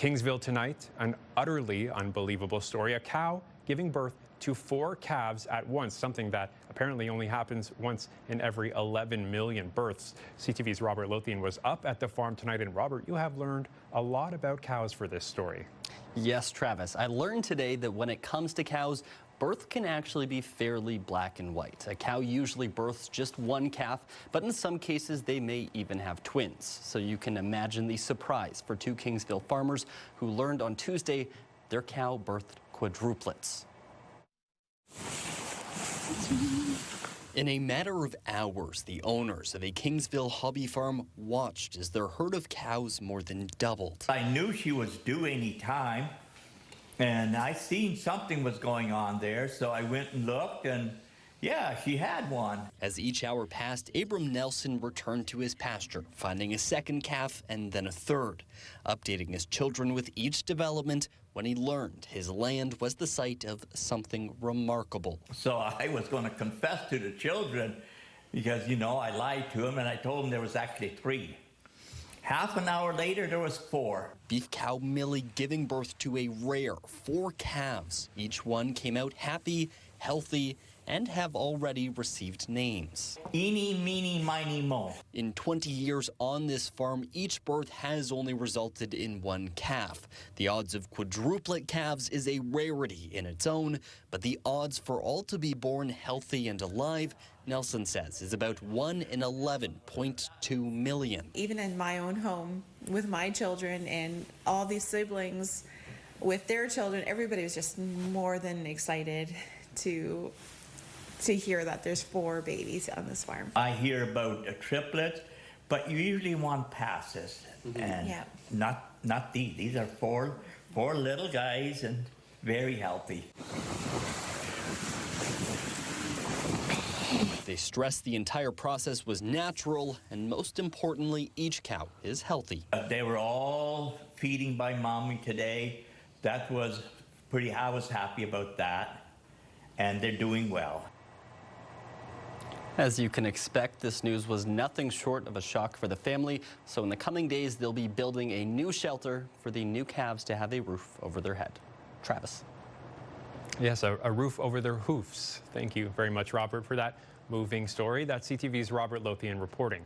Kingsville tonight, an utterly unbelievable story. A cow giving birth to 4 calves at once, something that apparently only happens once in every 11 million births. CTV's Robert Lothian was up at the farm tonight. And Robert, you have learned a lot about cows for this story. Yes, Travis. I learned today that when it comes to cows, birth can actually be fairly black and white. A cow usually births just one calf, but in some cases they may even have twins. So you can imagine the surprise for 2 Kingsville farmers who learned on Tuesday their cow birthed quadruplets. In a matter of hours, the owners of a Kingsville hobby farm watched as their herd of cows more than doubled. I knew she was due any time, and I seen something was going on there, so I went and looked, and yeah, she had one. As each hour passed, Abram Nelson returned to his pasture, finding a second calf and then a third, updating his children with each development when he learned his land was the site of something remarkable. So I was going to confess to the children because, you know, I lied to them, and I told them there was actually 3. Half an hour later, there was 4. Beef cow Millie giving birth to a rare 4 calves. Each one came out happy, healthy, and have already received names. Eeny, meeny, miny, mo. In 20 years on this farm, each birth has only resulted in 1 calf. The odds of quadruplet calves is a rarity in its own, but the odds for all to be born healthy and alive, Nelson says, is about 1 in 11.2 million. Even in my own home with my children and all these siblings with their children, everybody was just more than excited to hear that there's 4 babies on this farm. I hear about a triplet, but you usually want passes, and yeah. not these. These are 4 little guys and very healthy. They stressed the entire process was natural, and most importantly, each cow is healthy. They were all feeding by mommy today. That was I was happy about that, and they're doing well. As you can expect, this news was nothing short of a shock for the family. So in the coming days, they'll be building a new shelter for the new calves to have a roof over their head. Travis. Yes, a roof over their hoofs. Thank you very much, Robert, for that moving story. That's CTV's Robert Lothian reporting.